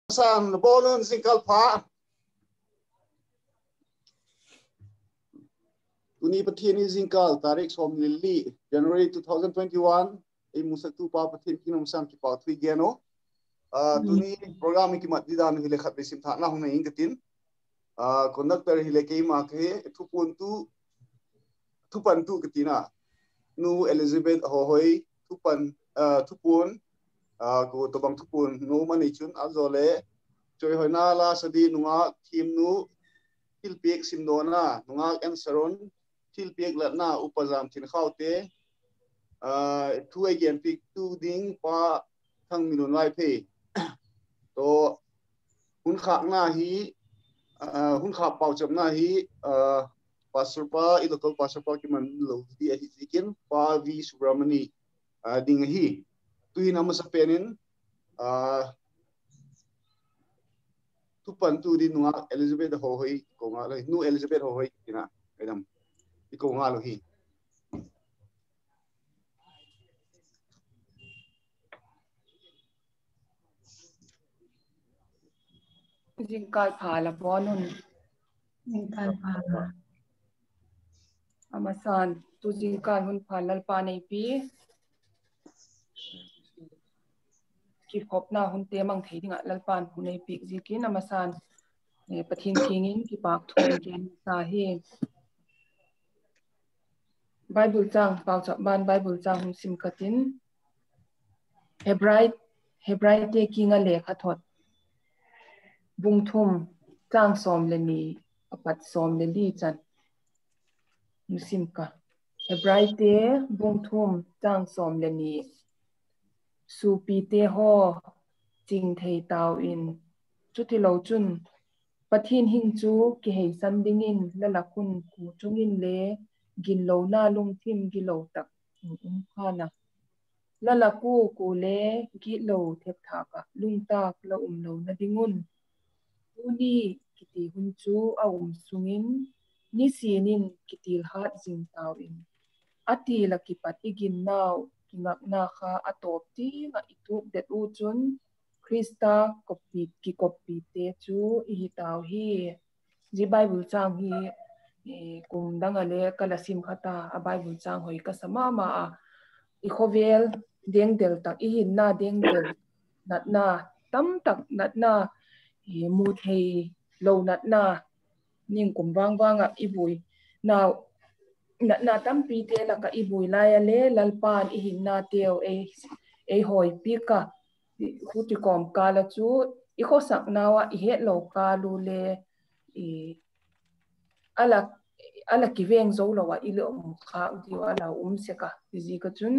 sang bolon singkal pha tuni pathian singkal tarik som lili January 2021 ei musatu pa pathian kinom sam ki pa thui geno tuni program ki mat didan hile khat besim tha na huna ingatin conductor hile ke ma ke thupun tu thupan tu katina nu Elizabeth hohoi thupan thupun ko to bang thupun nu mani chun azole choi hoina la sadi nunga thim nu tilpek simdona nunga ensaron tilpek latna upazam thin khaute thu again pick tu ding pa thang minun lai phe to hun khak na hi hun khak pau cham na hi pastor pa local pastor pa ki man lo di hi zikin pa V Subramani ding hi tuin ama sa penin tupan tu di nunga Elizabeth hohoi ko nga lai nu Elizabeth hohoi ina edam iko nga lo hi jingkal phala bonun jingkal phala amasan tu jingkal hun phalal pa nei pi ki khopna hun te mang theidinga lalpan hunei pi jikin amasan pathin thingin ki pak thoi gen sa hi Bible chang pau cha ban Bible chang hun sim katin Hebrai te kinga lekha thot bungthum chang som le ni apat som le li chan musim ka Hebrai te bungthum chang som le ni supi te ho ching thei taw in chuti lo chun pathin hing chu ki hei san dingin lalakun ku chungin le gin lo na lung thim gi lo tak khana lalaku ku le gi lo thep tha ka lung tak lo lo na dingun uni kiti hun chu a sungin ni sinin kitil hat jing taw in ati la ki pati gin naw kingak na kha atop ti nga ituk det u chun Krista kopi te chu I taw hi ji Bible chang hi kum danga le kalasim khata a Bible chang hoi ka sama ma a I khovel deng del tak I hin na deng del nat na tam tak nat na mu thei lo nat na ning kum wang wanga ibui now na tampi te la ka ibui la ya le lalpan I hin na teo e hoi pika huti kom kala chu I kho sak nawa I het lo ka lu le ala kiveng zo lo wa I le kha di ala se ka ji ka chun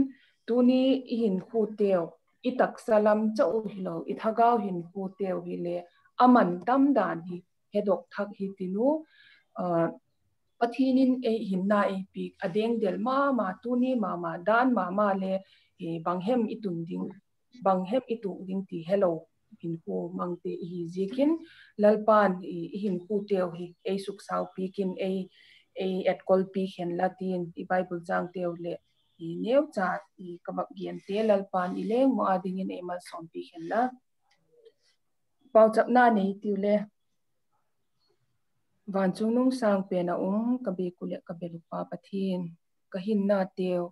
tuni I hin khu teo I tak salam chau hi lo I thagau hin khu teo hi le aman tam dan hi hedok thak hi tinu pathinin hinna pi adeng del ma tuni ma dan ma le banghem itu ding ti hello hin ko mangte hi zikin lalpan hin ku teo hi suk sau pi kin at kol pi hen latin I Bible jang teo le neu cha kamak gian te lalpan le mo ading in mal som pi hen la pau chap na nei ti le van chung nung sang pe na kabe kule kabe lupa pathin kahin na teo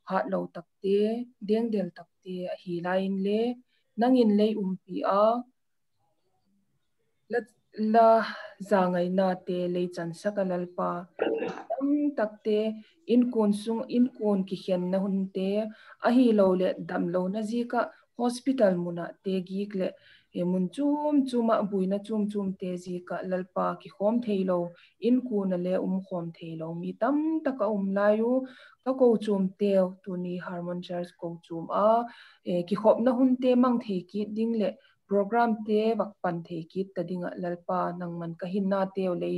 hat lo takte deng del takte hi lain le nangin lei pi a la zangai na te le chan sakalal pa tam takte in kun ki hian na hun te a hi lo le dam lo na ji ka hospital muna te gi le mun chuma buina chum te ji ka lalpa ki khom theilo in kun le khom theilo mi tam taka layu ka ko chum te tuni Harmon Church ko chum a ki khop na hun te mang the ki ding le program te wak pan the ki ta dinga lalpa nangman ka hinna te le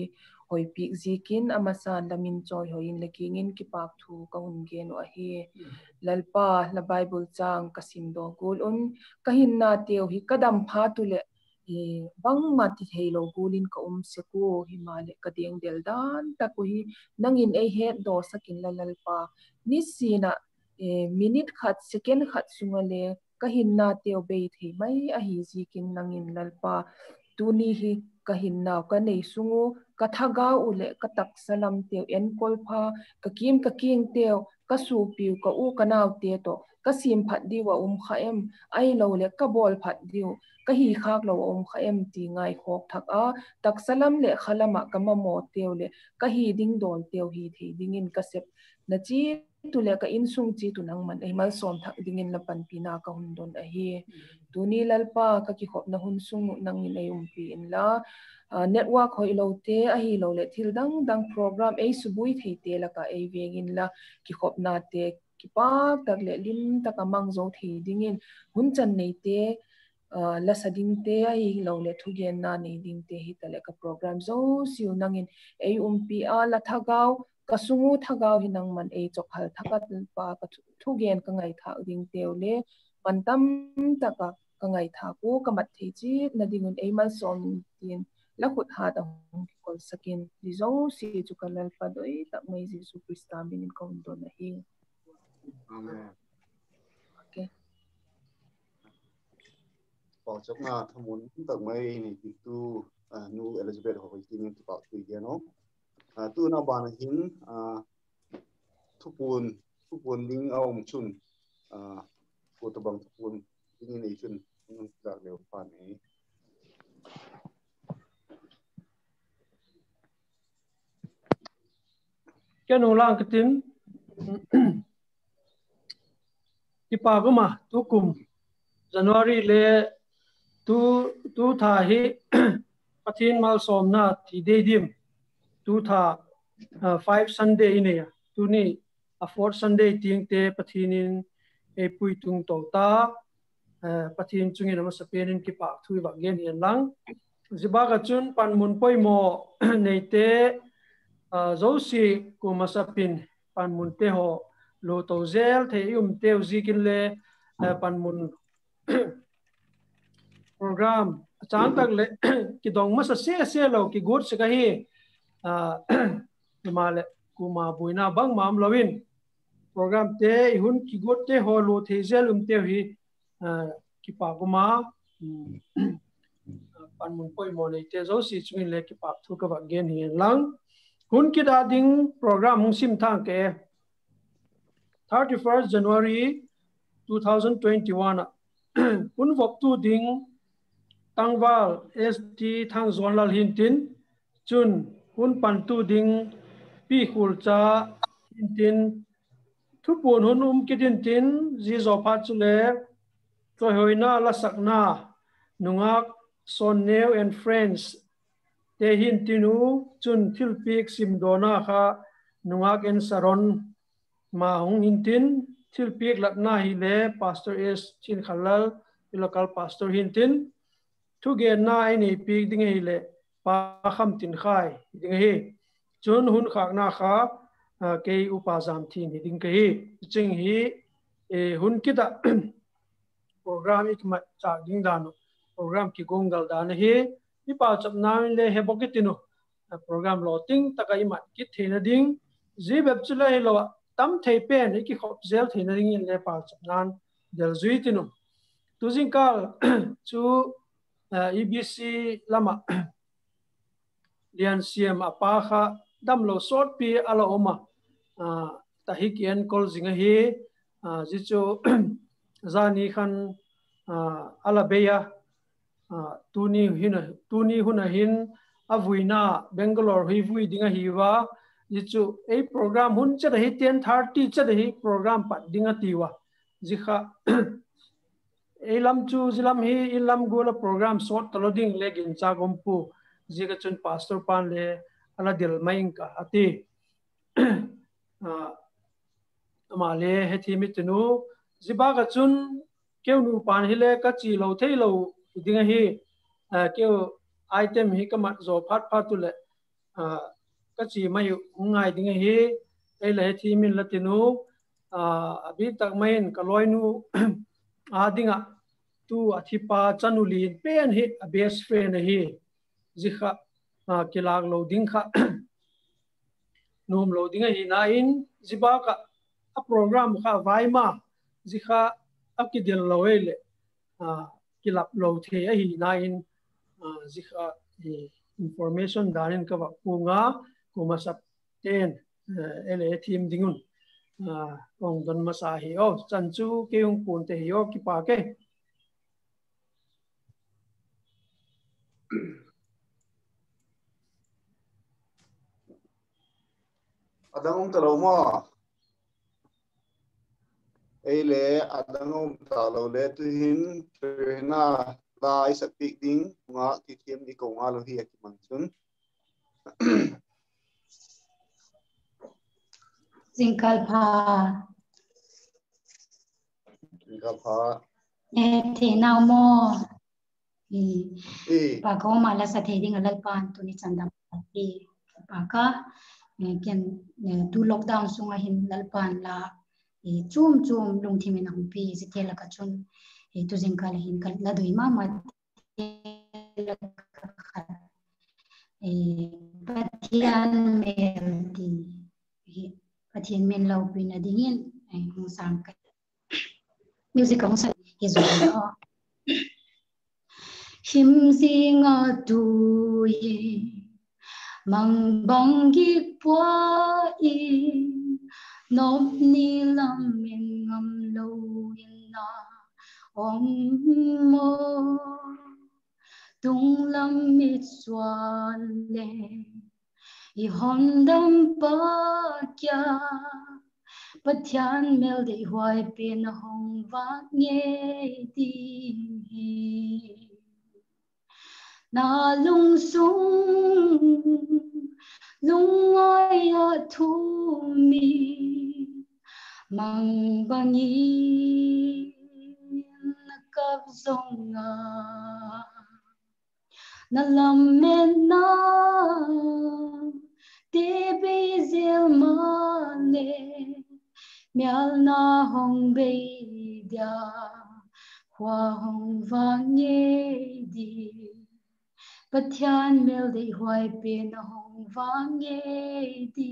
hoi pi zikin amasan lamin choi hoin le kingin ki pak thu ka hun ge no hi lalpa la Bible chang kasim do gul kahinna teo hi kadam pha tu le bang ma ti heilo gulin ka se ko himale ka deng del dan ta ko hi nangin he do sakin lalpa ni sina minute khat second khat sungale kahinna teo be the mai a hi zikin nangin lalpa tuni hi kahinna ka nei sungu ka thaga ule ka tak salam teo en kolpha ka king teo ka su piu ka u kanaw te to ka sim phat diwa kha em ai lo le ka bol phat diu ka hi khak lo kha em ti ngai khok thak a tak salam le khalama ka ma mo teo le ka hi ding don teo hi thi dingin ka sep na chi tu le ka in sung chi tu nang man ai mal som thak dingin la pan pina ka hun don a hi tuni lalpa ka ki khop na hun sung nang in ai pi in la network hoi lo te a hi lo le thil dang program ei subui thei te la ka ei vengin la ki khop na te ki pak tak le lim tak amang zo thei dingin hun chan nei te la sading te ai lo le thu gen na nei ding te hi tale ka program zo siu nangin ei pi a la thagau kasungu thagau hinang man ei chokhal thakat pa ka thu gen ka ngai tha ding teu le pantam taka ka ngai tha ko ka mat thei chi na dingun ei mal som tin la khut ha da kol sakin di zo si chu kalal pa doi tak mai Jesu Krista min ko do na hi amen okay bảo chấp na tham muốn tận mấy này thì tu nu Elizabeth học kinh nghiệm bảo tùy cái nó tu na bàn hin thu buồn linh ông chun của tập bằng thu buồn linh này chun là đều phản ấy cái nông lang cái tin cái pa của mà tu cùng January le tu tha hi pathin mal som na thi de dim tu tha 5 Sunday in ya tu ni a 4 Sunday ting te pathinin e pui tung to ta pathin chungi na sa penin ki pa thui ba gen hian lang ziba ga chun pan mun poi mo nei te zo si ku masapin pan mun te ho lo to zel the teu zikin le pan mun program chang tak le ki dong masa se lo ki gut se ka hi male kuma buina bang mam lawin program te hun ki gut te ho lo the zel te hi ki pa kuma pan mun poi mo nei te zo si chungin le ki pa thu ka ba gen hi lang hun ki da ding program hung sim thang ke 31st January 2021 hun vok tu ding tangwal ST thang zonlal hintin chun hun pan tu ding pi khul cha hintin thu pun hun kitin tin ji zo pha chule choi hoina la sakna nungak son neo and friends te hintinu chun thilpik simdona kha nungak en saron ma hung hintin thilpik latna hi le pastor S chin khalal local pastor hintin thu gen na ai nei pik ding hi le pa kham tin khai ding hi chun hun khak na kha ke upa jam thin hi ding ke hi ching hi hun kita program ik ma cha ding dan program ki gongal dan hi ni pa chap na le he bokitinu program loting takai ma ki thina ding ji web chula hi lo tam thei pen ki khop zel thina ding in le pa chap nan del zui tinu tu jing kal chu EBC lama lian siam apa kha dam lo sort pi ala oma tahikian kol zinga hi jicho zani khan alabeya tuni huna hin avuina Bangalore hi vui dinga hiwa jichu ei program hun cha hi 10:30 cha hi program pat dinga tiwa jikha elam chu zilam hi ilam gola program short taloding legin cha gompu jiga chun pastor pan le ala dil main ka ati amale hethi mitnu zibaga chun keunu pan hile ka chi lo thei lo dinga hi keu item hi kamat zo phat tu le ka chi mai ngai dinga hi ele hethi min latinu abi tak main ka loinu adinga tu athipa chanulin pen hi a best friend hi zikha kilag lo ding kha nom lo ding hi na in zibaka a program kha vaima zikha akidel loele kilap lo the a hi na in zikha information danin ka ba kunga kumasap ten ele team dingun ong don masahi o chanchu ke yung punte yo ki pa ke adangum taloma ele adangum talole tu hin na lai sakti ding nga ki thiam ni ko nga lo hi ki mangchun Zinkalpa the now more pa ko mala sa theding alalpan tu ni chandam ti pa ka ken tu lockdown sunga hin lalpan la chum lung thi men hum pi zithela ka chun tu zinkal hin kal la doi ma pathian melti pathian men lau pin adingin hung sang ka music ang sa izo him singa tu ye mang bangi pwa i nom ni lam min ngam lo na om mo tung lam mit swan le I hondam pa kya pathian mel de hoai pin hong va nghe ti na lung sung lung ai a thu mi mang bangi na kap zonga na lam men na te be zel mane mial na hong be dia hoa hong vang ye di pathian mel de hoai pe na hong vang ye di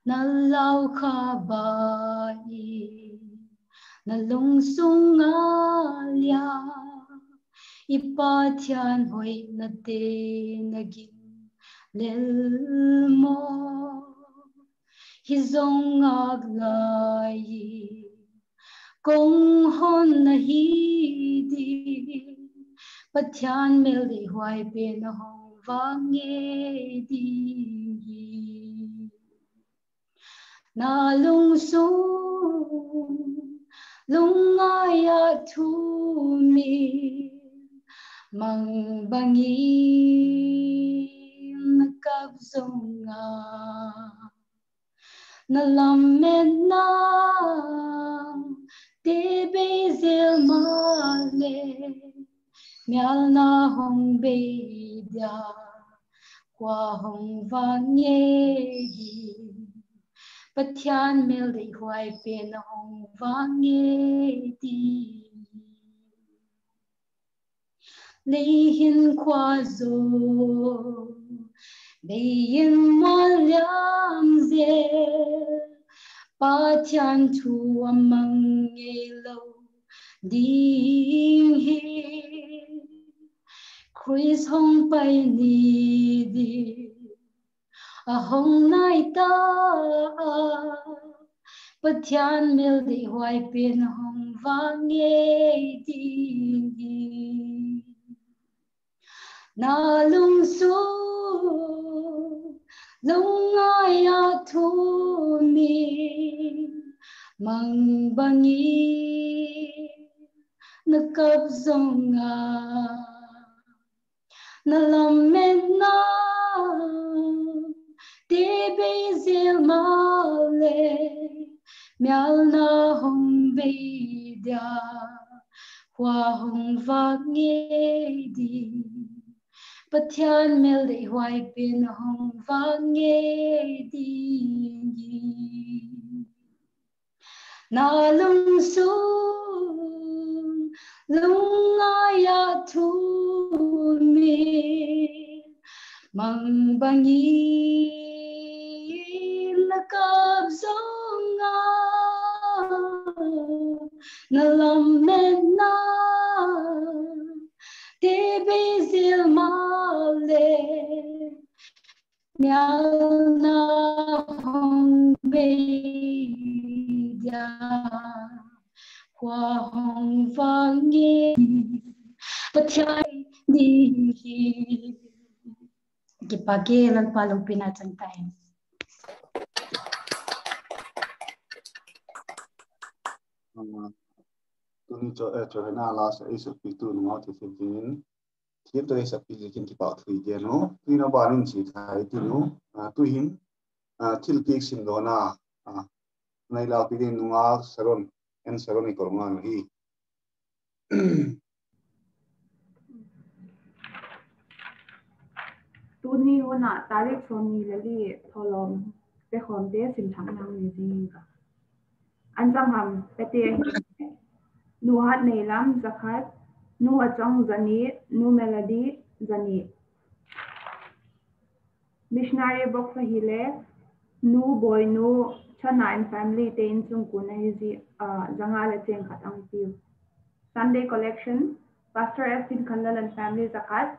na lau kha bai na lung sung alia ipathian hoi na te na gin lel mo hi zong ag lai kong hon na hi di pathian mel de hoai pe na hong vang ye di na lung sung lung ai a thu mi mang bangi na kap zonga na lam men na te be zel ma le mial na hong be dia qua hong vang ye di pathian mel de hoai pe na hong vang ye di le hin kwa zo le yin ma liang ze pathian thu amang ye lo ding hi Chris hong pai ni di a hong nai ta pathian mel de hoai pin hong vang ye di na lung su lung ai a thu mi mang bangi na kap zonga na lam men na te be zel ma le mial na hong be dia hoa hong vang ye di pathian mel de hoai pin hong vang ye di na lung su lung ai a thu mi mang bangi na kap zonga nalom na Devi zil male Nyal na hong beja Qua hong vang ye Pachai di Kipage lang palong pinatang time. Tuni cho na last is pitu no ti fin tiap to is pi kin ki pa thui ge no tuna barin chi thai tu no tu hin til pik sim do na nai la pi din nuwa saron en saron I korma no hi Tuni hona tarik somni lali tholom pe khomde sim thang nang ni jinga anjam ham pete nu hat nei lam zakhat nu achong zani nu melody zani missionary box hile nu boy nu chana and family te in chung kuna hizi jangala cheng khatang tiu Sunday collection Pastor S. Khandal and family zakat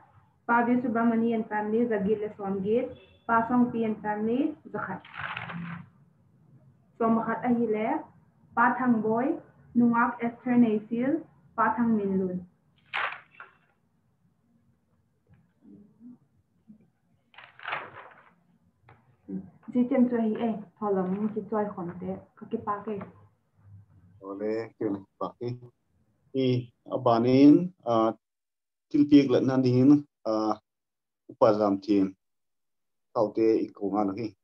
Pavi Subramani and family Zagil Swamgit, Pasong P and family Zakhat. Somahat Ahile, Pathang Boy, Nuak Esther Nasil, Pathang Minlun. Jitem Chohi Tholom Kitoi Honte, Kakipake. ole kin paki I abanin tilpik la nandin upazam tin taute ikunga no hi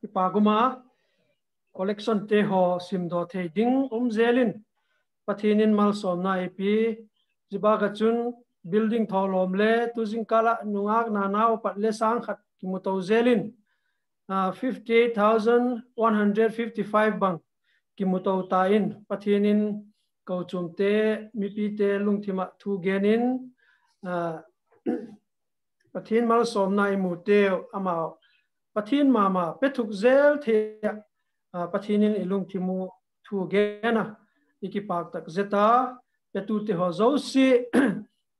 Ipaguma collection te ho simdo the ding zelin pathinin mal somna ipi jibaga chun building tholom le tujing kala nungak nanau patle sang khat kimuto zelin 58,155 bang kimuto tain pathinin kauchum te mipi te lungthima thu genin pathin mal somna imute amao pathin mama petuk zel the pathinin ilung thimu thu gena ikipak tak zeta petu te ho zosi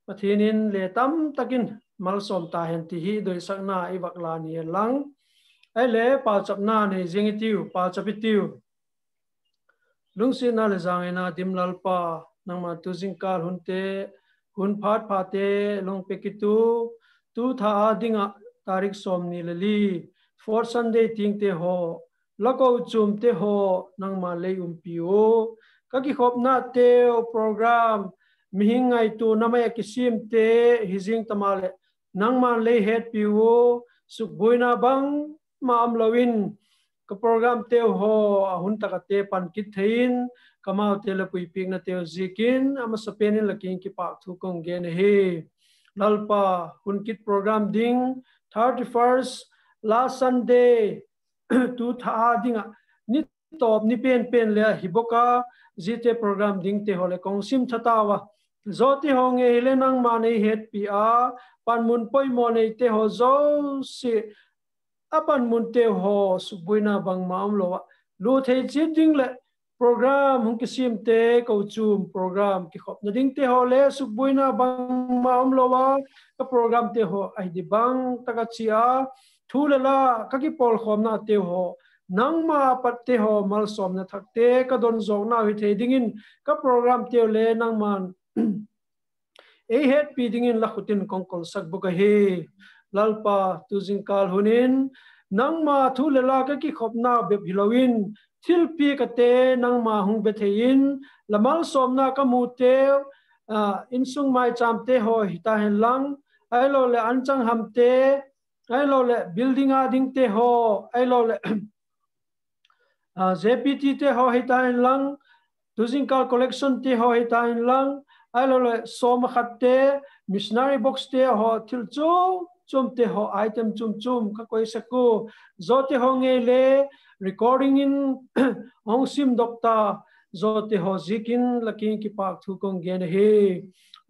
pathinin le tam takin mal som ta hen ti hi doi sakna iwakla ni lang ele pa chapna ne jingitiu pa chapitiu lungsina le zangena dimlal pa nangma tujingkal hunte hun phat phate long pekitu tu tha adinga tarik somni lali for Sunday ting te ho lako chum te ho nangma le umpio kaki khopna te program mihingai tu namaya kisim te hizing tamale nangma le het piwo sukboina bang ma amlawin ka program te ho hun takate pan kit thein kamau te la pui ping na te zikin ama sapenin laking ki pa thu kong gen he lalpa hun kit program ding 31st last Sunday tu tha dinga ni top ni pen le hiboka zite program ding te hole kong sim thatawa zoti honge hele nang mane het pi a pan mun poi mone te ho zo si apan mun te ho subuina bang maam lo lu the ding le program hung kisim te ko chum program ki khop na ding te ho le subuina bang maam lo wa ka program te ho ai di bang takachia thulala kaki pol khomna te ho nangma patte ho mal somna thakte ka don zona wi the dingin ka program te le nangman e het pi dingin la khutin kongkol sakbuka he lalpa tujingkal hunin nangma thulala kaki khopna be bilawin thilpi kate nangma hung bethein lamal somna kamute insung mai chamte ho hita henlang ailo le anchang hamte ailo le building a dingte ho ailo le JPT te ho hita henlang tujingkal collection te ho hita henlang ailo le som khatte missionary box te ho thilcho chum te ho item chum ka koi saku zote honge le recording in hong sim dokta zote ho zikin laking ki pak thu kong gen he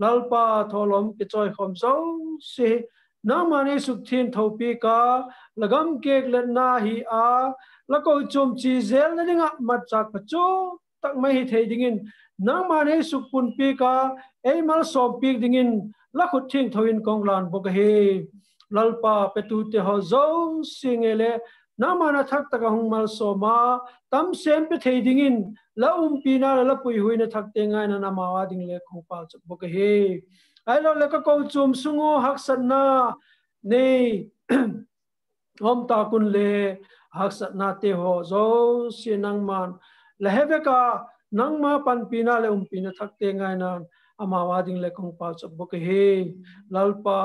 lalpa tholom ke choi khom zo se na mane sukhin thopi ka lagam kek le na hi a lako chum chi zel na dinga mat chak pacho tak mai thei dingin nang man he sukpun pi ka ei mal so pi dingin la khut thing thoin konglan bok he lalpa petu te ho zo singele nang mana thak taka hung mal so ma tam sem pe thei dingin la pi na la pui huina thak te ngai na na mawa ding le khong pa chak bok he ai lo le ka ko chum sungo hak san na nei om ta kun le hak sat na te ho zo si nang man la heve ka nang ma pan pina le pina thak te ngai na ama wa ding le kong pa chap bok he lalpa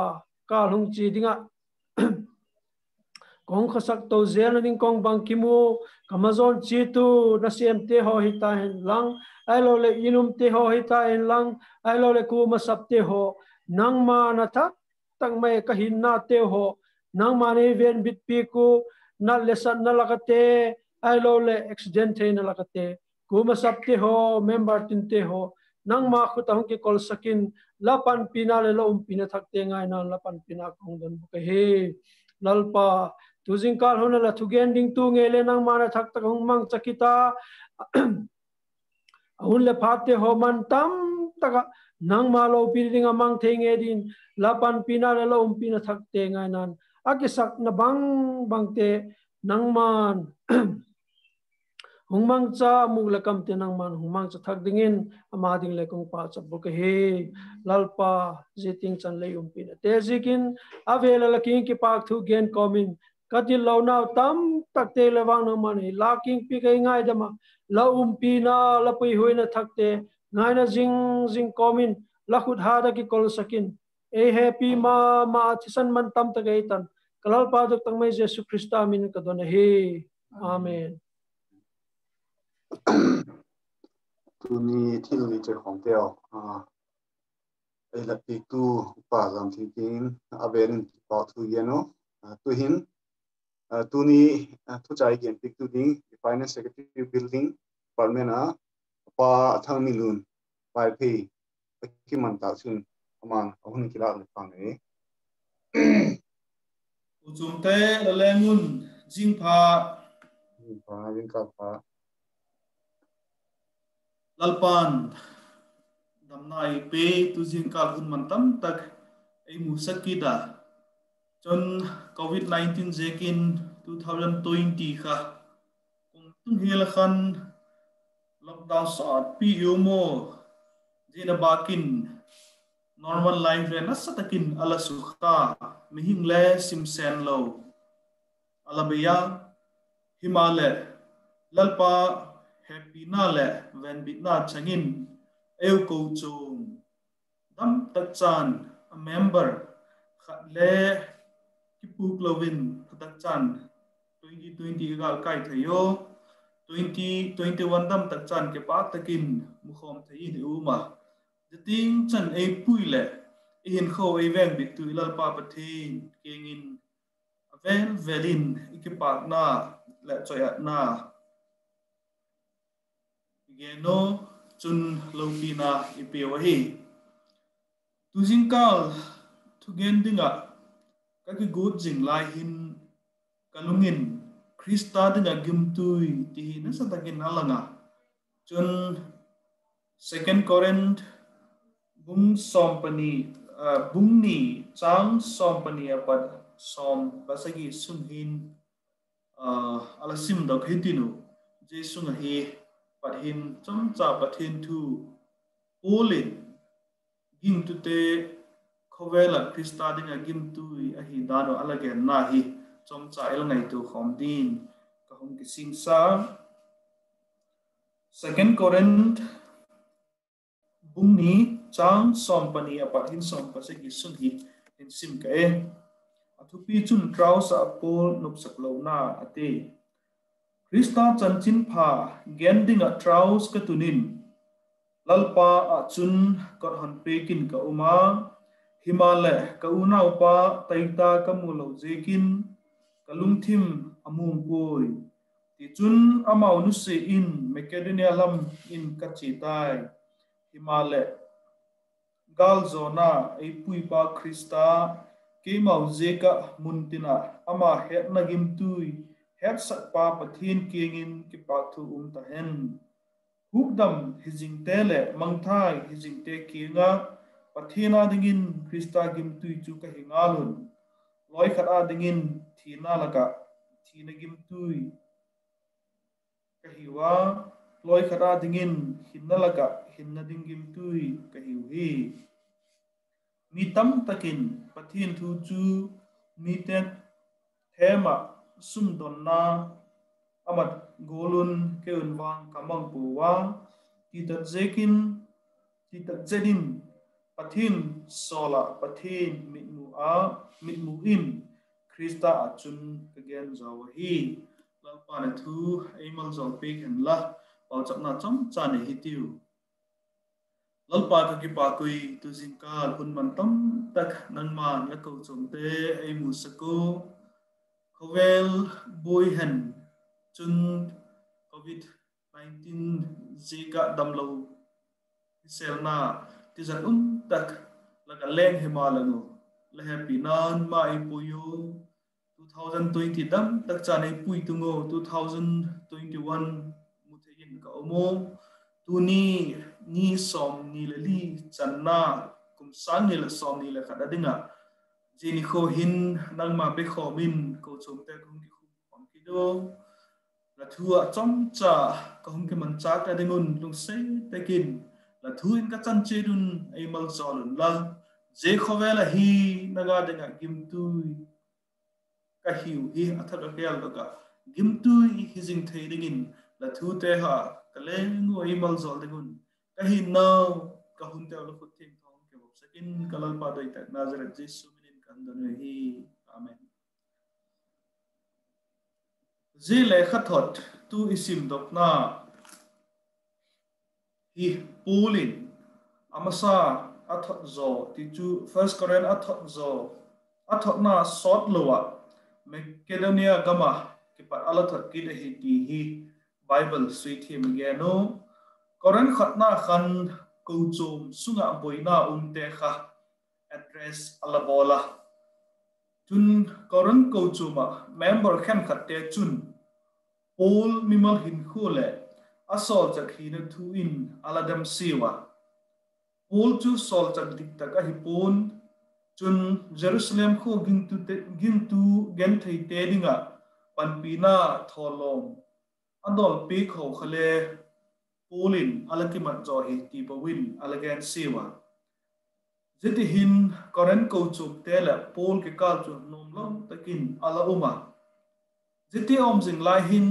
ka lung chi dinga kong khasak to zel ning kong bang kimu kamazon chi tu na sem te ho hita hen lang ai lo le inum te ho hita hen lang ai lo le ku ma sap te ho nang ma na thak tang mai ka hin na te ho nang ma ne ven bit pi ku na lesan na lakate ai lo le accident na lakate ku ma sap te ho member tin te ho nang ma khu ta ki kol sakin lapan pina le lo pina thak te ngai na lapan pina kong don bu he lalpa tuzing kal hona la thugen ding tu ngele nang mana thak tak hong mang chakita hun le phate ho man tam taka nang ma lo pi ding amang thenge din lapan pina le lo pina thak te ngai nan akisak na bang bang te nang man hong mang cha mu le kam te nang man hong mang cha thak dingin ama ding le kong pa cha bu he lalpa jiting chan le pina te zikin avela la king ki pak thu gen komin katil lau nau tam tak te lewang no mani laking pi kai ngai dama la pi na la pui huina thak te ngai na jing komin la khut ha da ki kol sakin e happy ma thisan man tam ta gai tan kalal pa dok tang mai jesu krista min ka don he amen tu ni thil ni che khom teo ai la pi tu pa lam thinking aven pa thu yeno tu hin tu ni thu chai gen pik tu ding finance secretary building department pa thang mi lun pai phi ki man ta sun amang ahun kila le pang e uchum te lengun jingpha yin ka pha lalpan damnai pe tu jingkal hun mantam tak ei musakida chon covid-19 jekin 2020 kha kung tung hel khan lockdown short pi yumo jina bakin normal life re nasatakin ala sukha mihing le simsen lo alabaya himale lalpa happy na le ven bit na changin eu ko chung dam tak chan a member khat le kipuk lovin tak chan 2020 gal kai thayo 2021 dam tak chan ke pa takin mukhom thai ni uma ting chan ei pui le in kho ei ven bit tu lalpa pathin kengin vel velin ikipak na le choyat na geno chun lopina ipewahi tujingkal thugen dinga kaki good jing lai hin kalungin krista dinga gimtui ti na satakin alanga chun second Corinth bung sompani bungni chang sompani apat som basagi sunhin alasim dok hitinu jesung hi pathin chomcha pathin thu polin ging tu te khowela krista dinga gim tu a hi dano alage na hi chomcha el ngai tu khom din ka hom ki sing sa second Corinth bungni chang sompani a pathin som pasagi sun hi in sim ka e athupi chun trau sa pol nup saklo na ate krista chanchin pha gendinga traus ka tunin lalpa a chun kor han pekin ka uma himale ka una upa taita ka mulo jekin kalungthim amung poi ti chun amau nu se in makedonia lam in kachitai himale gal zona ei pui pa krista ke mau jeka muntina ama het nagim tui het sak pa pathin kingin ki pa thu ta hen huk dam hijing te le mangthai hijing te kinga pathina dingin Krista gim tui chu ka hingalun loi khata dingin thina laka thina gim tui ka hiwa loi khata dingin hinna laka hinna ding gim tui ka hiu hi mi tam takin pathin thu chu mi te thema sum donna amat golun keun wang kamang puwa titat zekin titat zedin pathin sola pathin mitmu in Krista achun again zawahi lalpa na thu aimal zol pe khen la pau chap na chom cha ne hitiu lalpa ka ki pa kui tu zinkal hun man tam tak nan man la ko chom te ai mu sako khovel boy hen chun covid 19 zika damlo selna tizan tak laka leng himalanu la happy nan mai puyo 2020 dam tak chane pui tungo 2021 muthein ka omo tuni ni som ni leli channa kum sang ni la som ni la khada dinga jini kho hin nang ma be kho min ko chom te kum ki khum ki do la thua chom cha ka hum ke man cha ta dingun lung sei tekin la thuin ka chan che dun ai mal solun la je khovela hi naga dinga gim tui ka hiu hi athak real ka gim tui hizing thei dingin la thu te ha ka leng ngo ai mal sol dingun ka hi now ka hun te la khut thing thong ke bob sakin kalal pa doi tak nazaret jesu min kan dan hi amen zile khathot tu isim dokna hi pulin amasa athot zo ti chu first Korean athot zo athot na sot lowa Macedonia gama ki pat alathot ki de hi ti hi Bible sweet him geno Korean khatna khan ko chom sunga boina te kha address alabola chun Korean ko chuma member khan khatte chun Paul mimal hin khole asol chak hina thu in aladam siwa Paul chu sol chak dik tak a hipon chun Jerusalem kho gintu gen thei te dinga panpina tholom adol pe kho khale Paulin alakimat jo hi ti pawin alagan siwa zeti hin Koren ko chuk te la Paul ke kal chu nomlom takin ala uma zeti om jing lai hin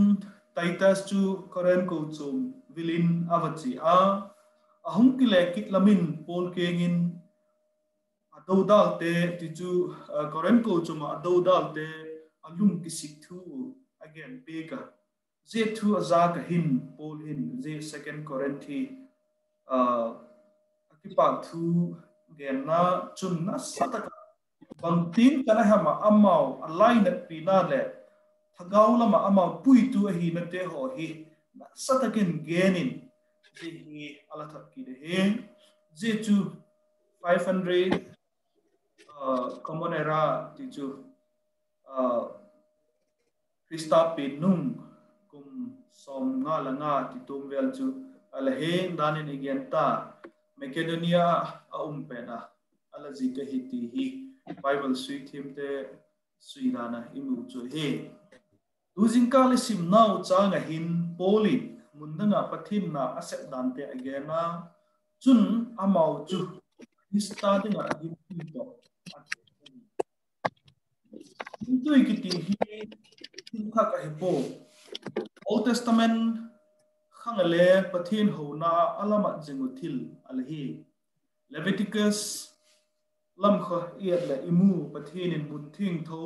Titus chu Koren ko chum vilin avachi a ahum kile kitlamin Paul kengin ado dalte ti chu Koren ko chum ado dalte alum kisik thu again pega ze thu aza ka hin Paul hin ze second Korinthi akipa thu gen na chun na sataka bangtin kana hama amau alai na pina le thagau lama ama puitu hi na te ho hi na satakin genin je hi ala thak ki de he je chu 500 common era ti chu Krista pinung kum som nga la nga ti tum vel chu ala he danin igenta Macedonia a umpena ala zika hi ti hi Bible sweet him te suidana imu chu he Losing kali sim now changa hin Polin mundanga pathin na asep dante agena chun amau chu starting at him to into ikiti hi thaka ka hipo Old Testament khangale pathin hona alama jinguthil alhi Leviticus lam kha iat la imu pathin in bunthing tho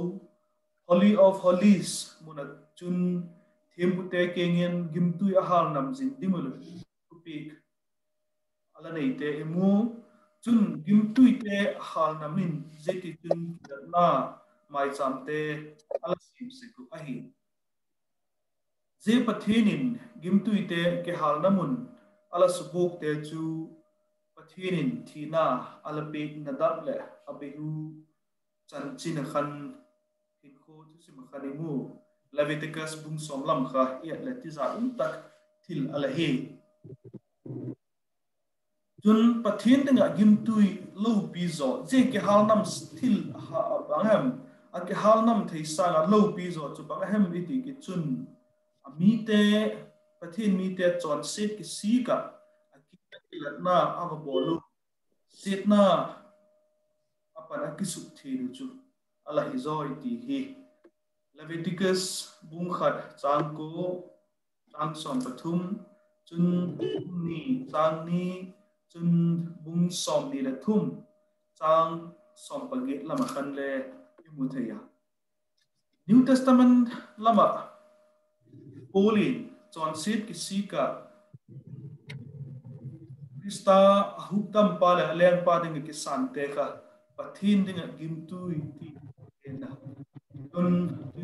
Holy of Holies munat chun thimpute kengen gimtui ahal nam jin dimul kupik ala nei te emu chun gimtui te ahal namin zeti chun na mai chamte ala sim se ku ahi je pathinin gimtui te ke hal namun ala subuk te chu pathinin thina ala pe nadak le abehu chanchin khan Leviticus bung som lam kha iat le ti za tak thil alahi chun pathin tenga gim tui lo pi zo je ke hal nam stil ha bangam a ke hal nam thei sa ga lo pi zo chu bangam iti ki chun mi te pathin mi te chon set ki si ka aki na ava bolu set na apan akisu thi chu ala hi zo iti hi Leviticus bung khat chang ko chang som pathum chun ni chang ni chun bung som ni la thum chang som paget lama khan le imu thaya New Testament lama Paulin chon sit ki sika Krista huktam pa la len pa ding ki san te ka pathin ding gim tu ti na don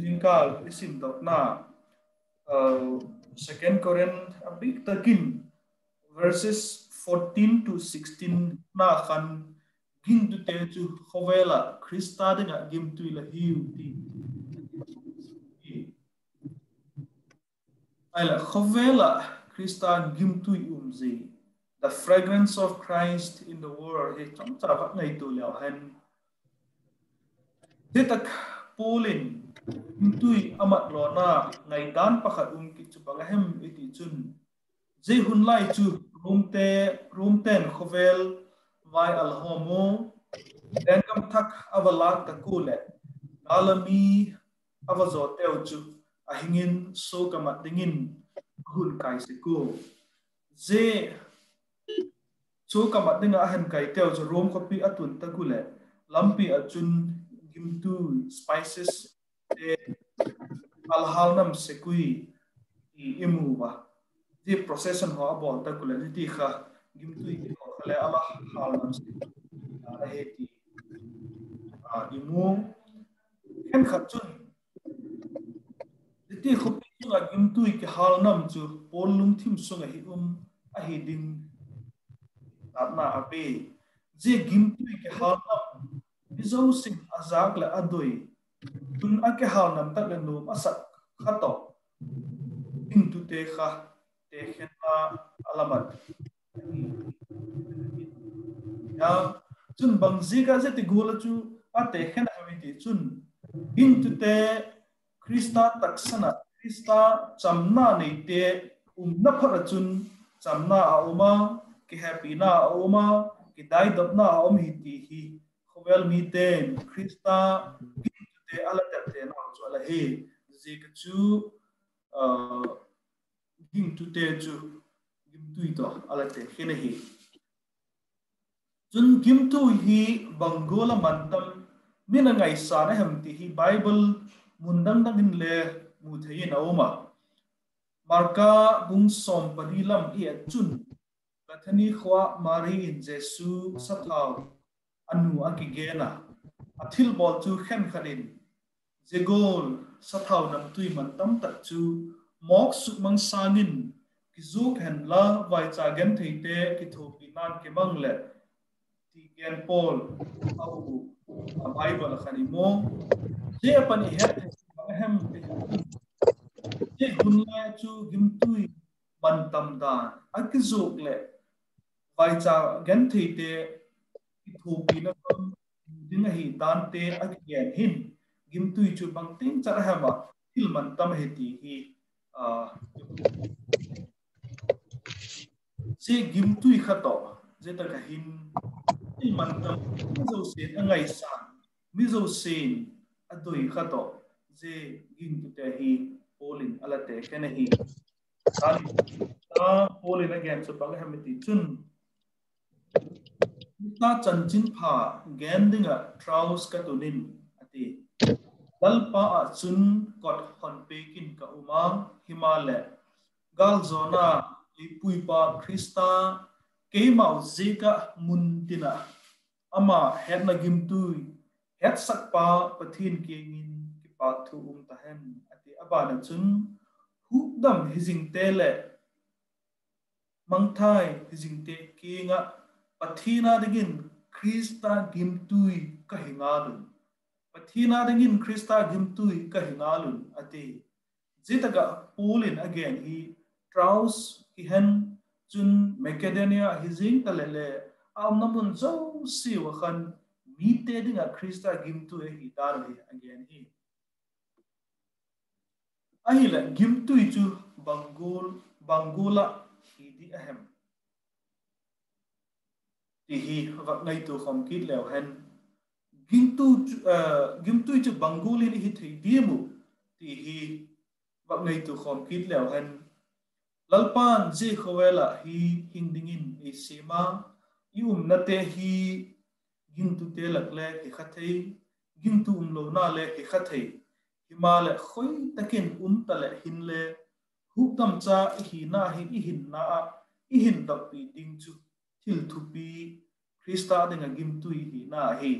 jingkal isim dok na 2 Corinthians a big takin verses 14 to 16 na khan gin tu te chu khovela Krista ding gim tu la hiu ti Aila khovela Krista gim tu umzi the fragrance of Christ in the world he cham cha va ngai tu liao han detak Paulin tui amat lona ngai dan pakhat ki chu banghem iti chun je hun lai chu room ten khovel vai al homo den kam thak avalak ta kule alami avazo teu chu ahingin so kamat dingin hun kai se ko je so kamat dinga ahan kai teu chu room copy atun ta kule lampi achun gimtu spices alhalnam sekui I imuwa the procession ho abol ta kule ti kha gimtu I khale ala halnam sekui heti imu hen khatun ti khopi sunga gimtu ki halnam chu polum thim sunga hi a hi ding apna ape je gimtu ki halnam izo sing azak la adoi tun ake halnam tak le no asak khato into te kha te khena alamat ya chun bangzi ka je ti gola chu ate khena hamiti chun into te Krista taksana Krista chamna nei te na phara chun chamna a oma ki happy na a oma ki dai dop na a om hi ti hi khowel mi ten Krista into te ala te na chu ala he je ka chu gim tu te chu gim tu ito ala te khene hi chun gim tu hi bangola mantam mina ngai sa na ham ti hi Bible mundang dangin le mu thein awma marka bung som padilam I chun kathani khwa mari in Jesu sathau anu akigena athil bol chu khen khanin zegol sathau nam tui man tam tak chu mok suk mang sangin ki zuk hen la vai cha gen theite ki thopi nan ke mang le ti gen pol au Bible khani mo je pan het hem je hunla chu gimtui ban tam dan akizuk le vai cha gen theite ki thopi na kam dinga hi dan te akien hin gimtui chu bang ting char hama hilman tam heti hi je gimtui khato je ta ka hin hilman tam zo sen angai sa mi zo sen adoi khato je gimtu te hi polin ala te kene hi ta polin again so bang hamiti chun ta chanchin pha gendinga traus ka tunin ati dalpa a chun kot hon pekin ka uma himale gal zona ipuipa Krista keimau zeka muntina ama hetna gimtui het sakpa pathin kengin ki pa thu tahen ati abana chun hukdam hizing tele mangthai hizing te kinga pathina degin Krista gimtui ka hingalun pathina dengin Krista gimtui ka hingalun ati zitaga Paulin again he traus ki hen chun Macedonia hizing talele am namun zo si wakhan mi te dinga Krista gimtu e hi dar hi again hi ahila gimtu chu bangula hi di ahem ti hi vak ngai tu khom kit lew hen gimtu chu bangulin hi thei diemu ti hi vak ngai tu khom kit lew hen lalpan je khowela hi hingdingin e sema nate hi gintu te lakle hi khathei gintu lo na le hi khathei himale khoi takin tale hinle huktam cha hi na hi hin na hin dak pi ding chu thil thupi Krista dinga gimtu hi na hi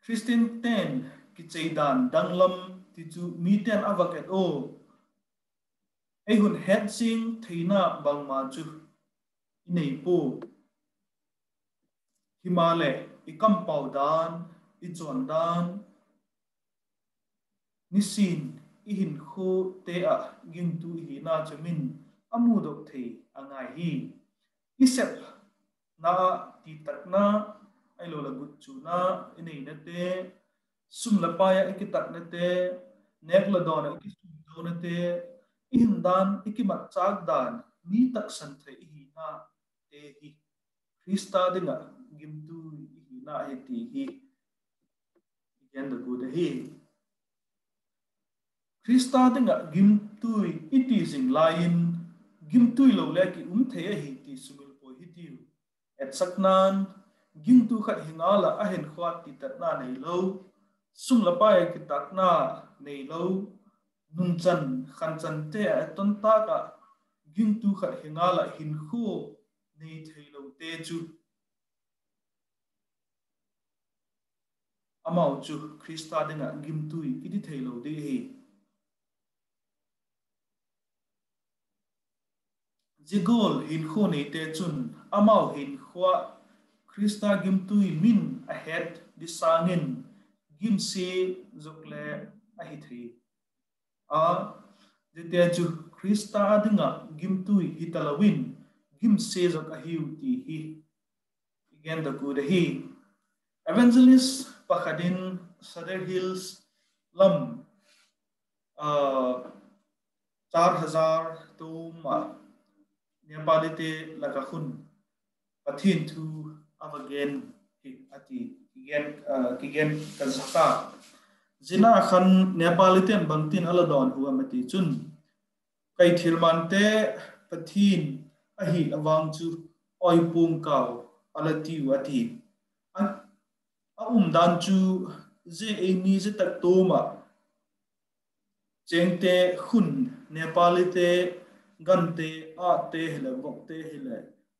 Christian ten ki cheidan danglam ti chu mi ten avaket o ai hun het sing theina bangma chu inei po himale ikam paudan ichon dan nisin ihin khu te a gintu hi na chamin amu dok thei angai hi isep na ti takna ai lo la gut chu na inei na te sum la pa ya ikitak na te nek la don ikisum do na te ihindan ikimat chak dan mi tak san thei hi na te hi Krista dinga gimtu hi na he ti hi again the good hi Krista dinga gimtui iti sing lain gimtui lo le ki the hi ti sumil po hi ti et saknan gimtu khat hingala a hen khwat ti tatna nei lo sum la pa ki takna nei lo nun chan khan chan te ton ta ka gimtu khat hingala hin khu nei thei lo te chu amau chu Krista dinga gimtui iti thei lo de hi Jigol hin khu nei te chun amau hin khwa Krista gimtui min ahead disangin gimse zokle ahithi a jete chu Krista dinga gimtui hitalawin gimse zok ahiu ti hi again the good hi evangelist pakhadin Sadar Hills lam 4000 tuma Nepalite lagakun pathin thu avagen hi ati kigen kazaka zina khan Nepalite bangtin aladon huwa mati chun kai thirmante pathin ahi awang chu oipum kaw alati wati dan chu je eni je tak toma chengte khun Nepalite gante ate hele bokte hele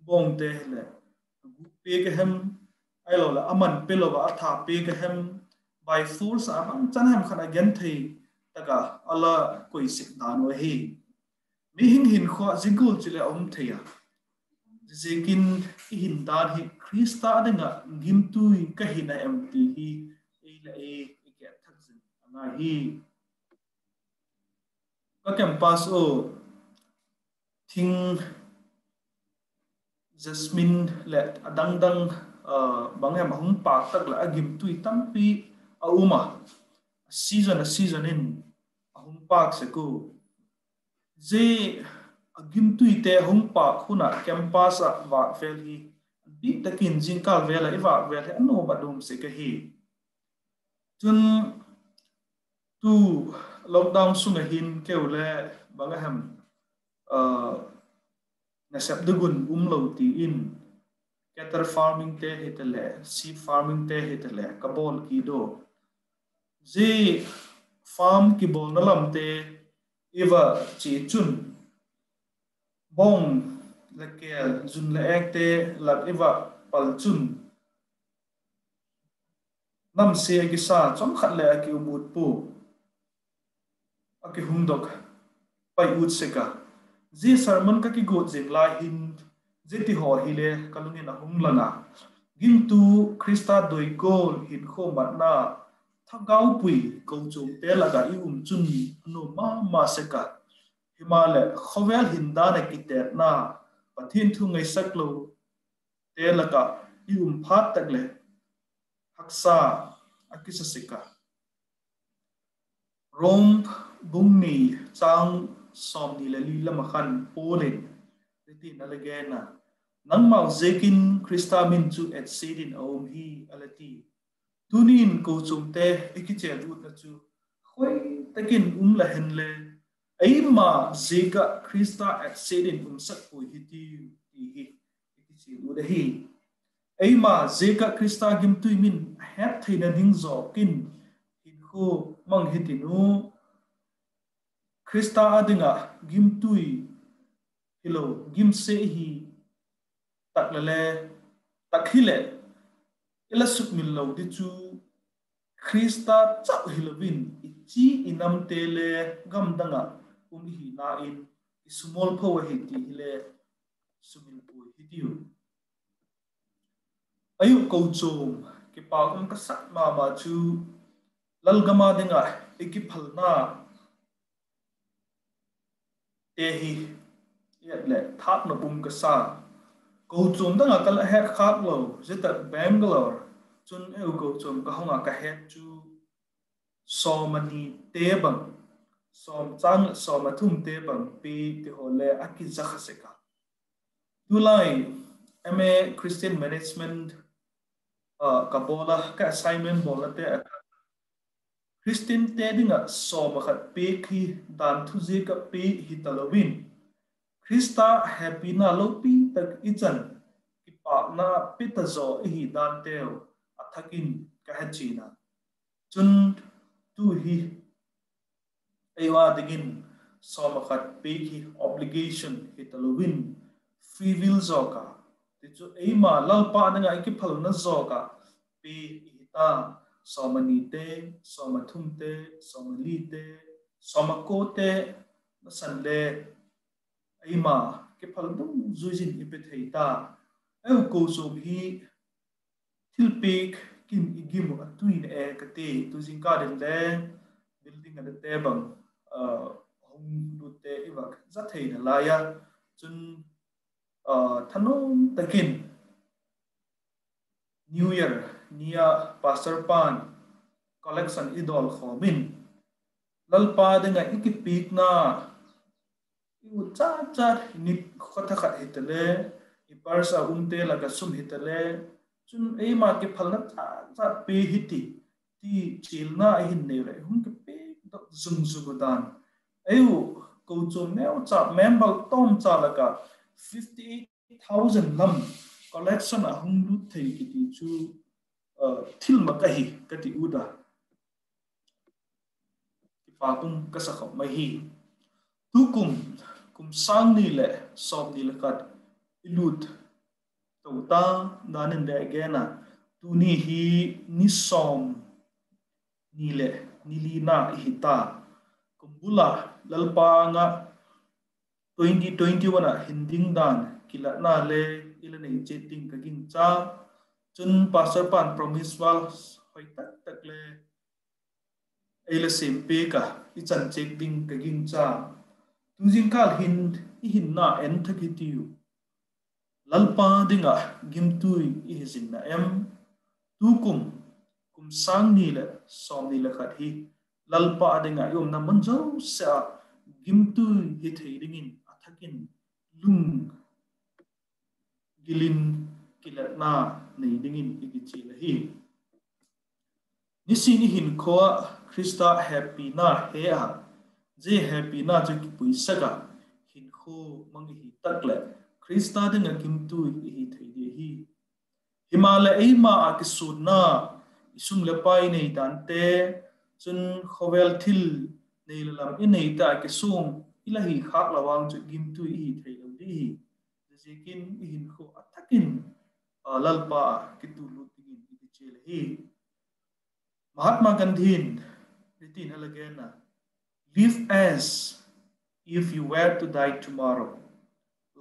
bongte hele pe ke hem ailo la aman pelova atha pe ke hem by force am chan ham khana gen thei taka ala koi sik dan wa hi mi hin kho jingul chile theya jekin hin dan hi Krista dinga gimtui ka hina mt hi eila ke thaksin anga hi ka campus o thing Jasmine let adang bangem hung pa tak la agim tui tampi a uma season in hung park se ko je agim tui te hung pa khuna campus a wa fel hi bi takin jingkal vela iwa vel anu badum se ka hi chun tu lockdown sunga hin keule bangam nasab dugun umlo ti in cattle farming te hitale sheep farming te hitale kabol ki do je farm ki bol nalam te eva chi chun bong lakel jun la ekte lat eva pal chun nam se ki sa chom khat le ki umut pu aki humdok pai ut seka ji sermon ka ki go jing la hin jeti ho hile kalungin ahum langa gintu Krista doi gol hin kho matna thagau pui ko chung te laga chun no ma seka himale khovel hinda na kiter na pathin thu ngai saklo te laka phat takle haksa akisa sika rom bungni chang somni le li lamakhan polin riti nalagena nang mau zekin kristamin chu et sidin om hi alati tunin ko chumte ikichel ut na chu khoi takin la henle aima zeka krista et sidin sak pui hiti hi ikichel ut hi aima zeka krista gim tuimin het thaina ding zo kin hin khu mang hitinu krista adinga gim tui hilo gim se hi taklale takhile ila sukmil lo di chu krista chak hilovin ichi inam tele gam danga hi na in isumol pho hi ti hile sumil pu hitiu ayu ko chom ke pa kum ka sak ma ma chu lalgama dinga ikiphalna te hi le thap na bum ka sa ko chom danga kal het khak lo zeta Bangalore chun eu ko chom ka honga ka het chu somani te bang som chang somathum te bang pi te hole akizakh seka July MA Christian Management kabola ka assignment bola te Christian te dinga soma khat pe khi dan thuji ka pe hitalowin Krista happy na lopi tak ichan ki pa na pitazo hi dan teo athakin ka hachina chun tu hi aiwa digin soma khat pe khi obligation hitalowin free will zoka te chu eima lalpa nga ki phal na zoka pe hita somani te somathum te somali te somakote na sanle aima ke phaldum zuijin ipetheita eu ko so bi thilpek kim igim atuin e kate tujin ka den le building at the bang hong dute iwak zathei na laya chun thanom takin New Year nia Pastor Pan collection idol khomin lalpa denga ikipik na iu cha ni khotha khat hitale I parsa umte laga sum hitale chun ei ma ke phalna cha pe hiti ti chilna hin ne re hum ke pe zum zugudan eu ko chom neo cha membal tom cha laga 58,000 lam collection a hung lu thei ki ti chu thil ma ka hi ka ti uda ki pa kum ka sa khop mai hi tu kum sang ni le sob ni le kat ilut to ta danin de agena tu ni hi ni som ni le ni li na hi ta kumbula lalpa nga 2021 hinding dan kila na le ila nei cheting ka ging cha chun pastor pan promise wal hoi tak le ila sempe ka I chan check ding ka ging cha tu jing kal hin na en thakitiu lalpa dinga gimtui I hizin na em tu kum sang ni le som ni le khat hi lalpa dinga yom na manjo sa gimtui hi thei dingin athakin lung gilin kilatna nei dingin igichi la hi nisini hin khoa Krista happy na he a je happy na je ki puisaga hin kho mangi hi takle Krista dinga kimtu hi thei de hi himala eima akisuna isum le pai nei dante chun khovel thil nei lam inei ta ke sum ilahi khak lawang chu gimtu hi thei lo di jekin hin kho atakin lalpa kitu lutingin ichel hi Mahatma Gandhi ritin alagena live as if you were to die tomorrow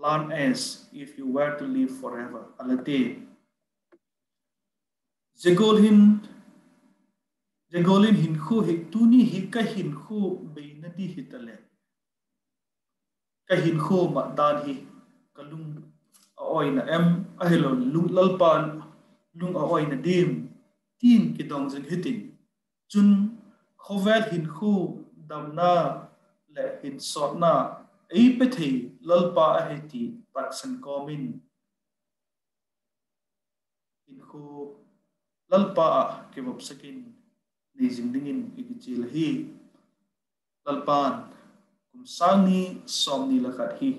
learn as if you were to live forever alate jegolin hin khu hi tuni hi ka hin khu beinati hitale ka hin khu ma dan hi kalung a oi na em a hello lung lalpan lung a oi na dim tin ki dong jing hitin chun khovel hin khu damna le hin sotna ei pe thei lalpa a heti taksan komin hin khu lalpa ke bop sakin ni jingdingin ikichil hi lalpan kum sangi somni lakhat hi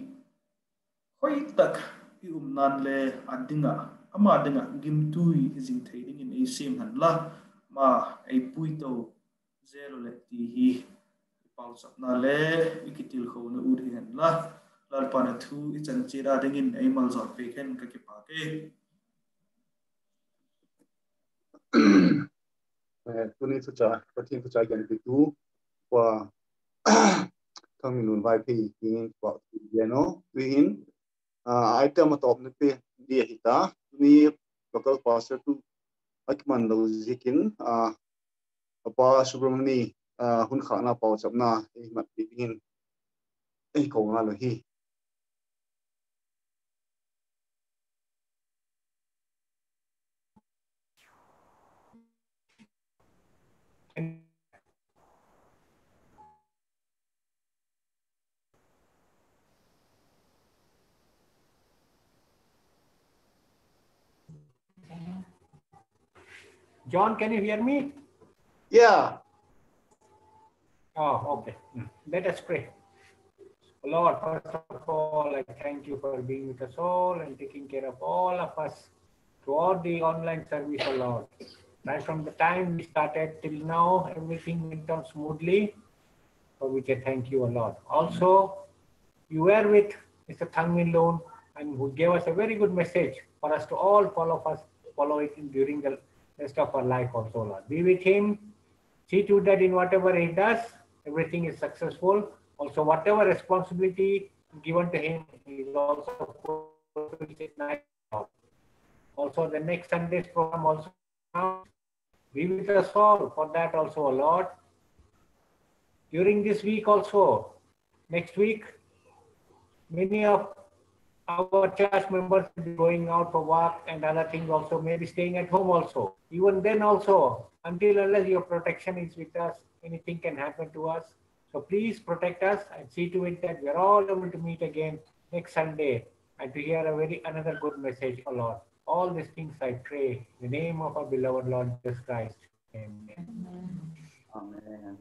hoi tak i nan le adinga ama dinga gimtui jing theining in ei sim han la ma ei pui to zero le ti hi pau sap na le ikitil kho na ur hi han la lalpan thu I chan chira dingin ei mal zot pe khen ka ki pa ke tuni chu cha pathin chu cha gen pi tu wa thang nun vai phi king wa no win item top ne pe dia hita ni local pastor tu akman lo zikin apa subramani hun khana pau chapna ei mat pingin ei ko nga lo hi John, can you hear me? yeah Oh, okay. Let us pray. Lord, first of all, I thank you for being with us all and taking care of all of us throughout the online service, O Lord. Right from the time we started till now, everything went on smoothly. For which I thank you, O Lord. Also, you were with Mr. Thang Min Loan and who gave us a very good message for us to all follow it during the rest of our life also, Lord. Be with him. See to that in whatever he does, everything is successful. Also, whatever responsibility given to him, he is also fulfilled it nicely. Also, the next Sunday's program also be with us all for that also, Lord. During this week also, next week, many of our church members will be going out for work and other things also, maybe staying at home also. Even then also, until unless your protection is with us, anything can happen to us. So please protect us and see to it that we are all able to meet again next Sunday and to hear another good message, O Lord. All these things I pray in the name of our beloved Lord Jesus Christ. Amen. amen